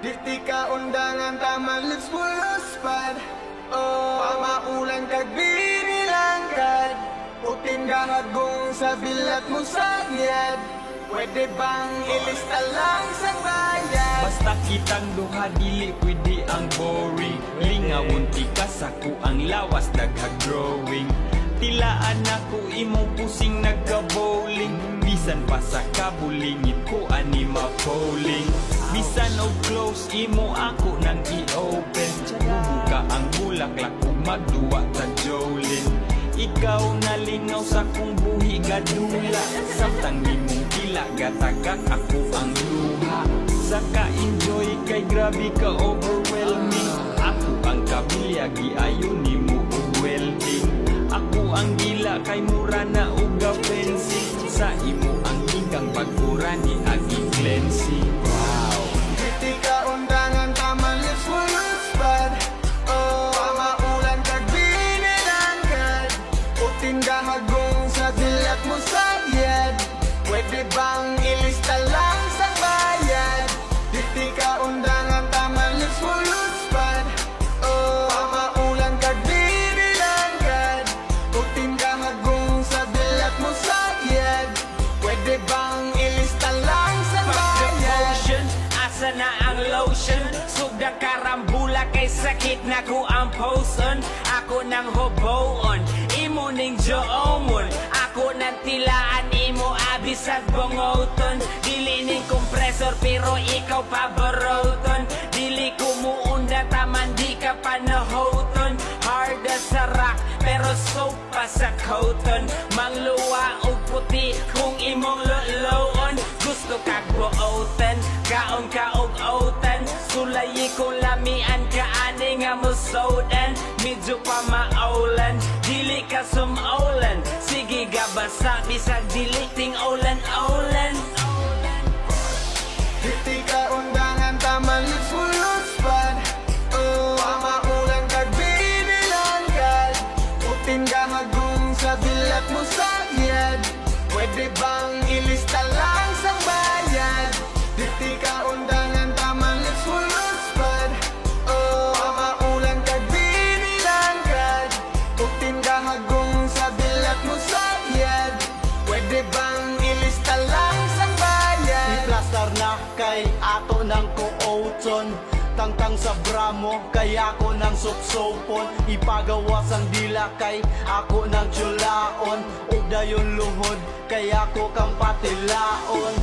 Di ka undangan taman lips pulos pad. Oh, pamaulan kag binilangkad. Putin gahagong sa bilat mo sagyad. Pwede bang ilista lang sa bayad? Basta kitang duha dili pwede ang boring. Lingawon ti ka sa ang lawas daghag growing. Tilaan ako imong pusing nagka-bowling. Bisan pa sa kabulingit ko ani ma-polling. Bisan og close imo ako nang i-open. Bubuka ang bulaklak ug magduwa ta Jolin. Ikaw nalingaw sa kong buhi gadula. Samtang nimong gila gatagak ako ang luha. Saka enjoy kay grabe ka overwhelming. Ako ang kabilyagi ayon nimo og welding. Ako ang gila kay mura na og fencing. Sa imo ang hinggang pagkura ni agi cleansing. Wow. Di ka undangan taman lips pulos pad. Oh, pamaulan kag binilangkad. Putin gahagong sa dilat mo sagyad. Pwede bang ilista lang sa bayad? Di ka undangan taman lips pulos pad. Oh, pamaulan kag binilangkad. Putin gahagong sa dilat mo sagyad. Pwede bang ilista lang sa bayad? Ocean, asa na ang lotion? Sugdang karambula kay sakit na ko ang poson. Ako nang hoboon, imo ning joomon. Ako nang tilaan, imo abis at bongoton. Dili ning kompresor pero ikaw paboruton. Dili ko muunda taman di ka panahoton. Hard as a rock pero soap pa sa cotton. Mangluwa og puti kung imong loloon. Gusto kag buotan, kaon ka og otan. Sulayi kong lamian ka ani nga musodan. Medyo pa maulan, dili ka sumaulan. Sige gabasa bisag dili ting ulan-ulan. Di ka undangan taman lips pulos pad. Oh, pamaulan kag binilangkad. Putin gahagong sa bilat mo sagyad. Pwede bang ilista lang sa bayad? Di ka undangan taman lips pulos pad. Oh, pamaulan kag binilangkad. Putin gahagong sa bilat mo sagyad. Pwede bang ilista lang sa bayad? Iplastar na kay ato ng kuotson. Tangtang sa bramo kay ako ng suksopon. Ipagawas ang dila kay ako ng tsulaon. Ug dayon luhod kay ako kang patilaon.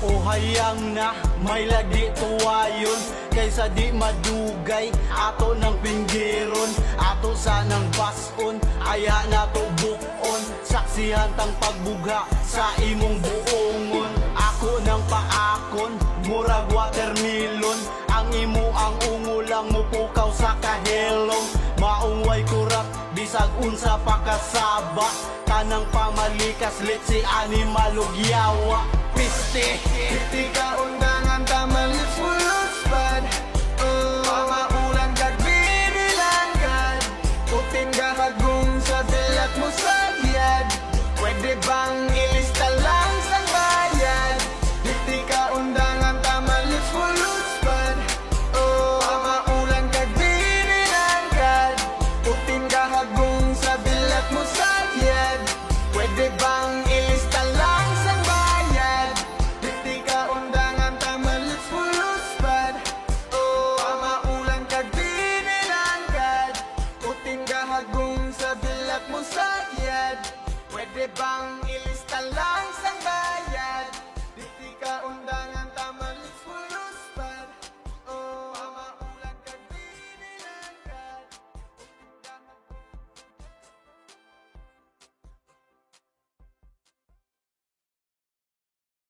O hayang na may lagi tuwayon. Kaysa di madugay ato ng pinggiron. Ato sanang bason aya na to bukon. Saksihan tang pagbugha sa imong buongon. Ako ng paakon murag watermelon. Ang imo ang ungulang mupukaw sa kahelong. Maungway kurat bisag unsa pa kasaba. Tanang pamalikas litsi animal ug yawa. Piste Di ka undangan taman lips pulos pad. Oh, pamaulan kag binilangkad. Putin gahagong sa dilat mo sagyad. Pwede bang ilista lang sa bayad? Di ka undangan taman lips pulos pad. Oh, pamaulan kag binilangkad. Putin gahagong sa dilat mo sagyad. Pwede bang ilista lang sa bayad? Di ka undangan taman lips pulos pad. Oh, pamaulan kag binilangkad. Putin gahagong sa bilat mo sagyad. Pwede bang ilista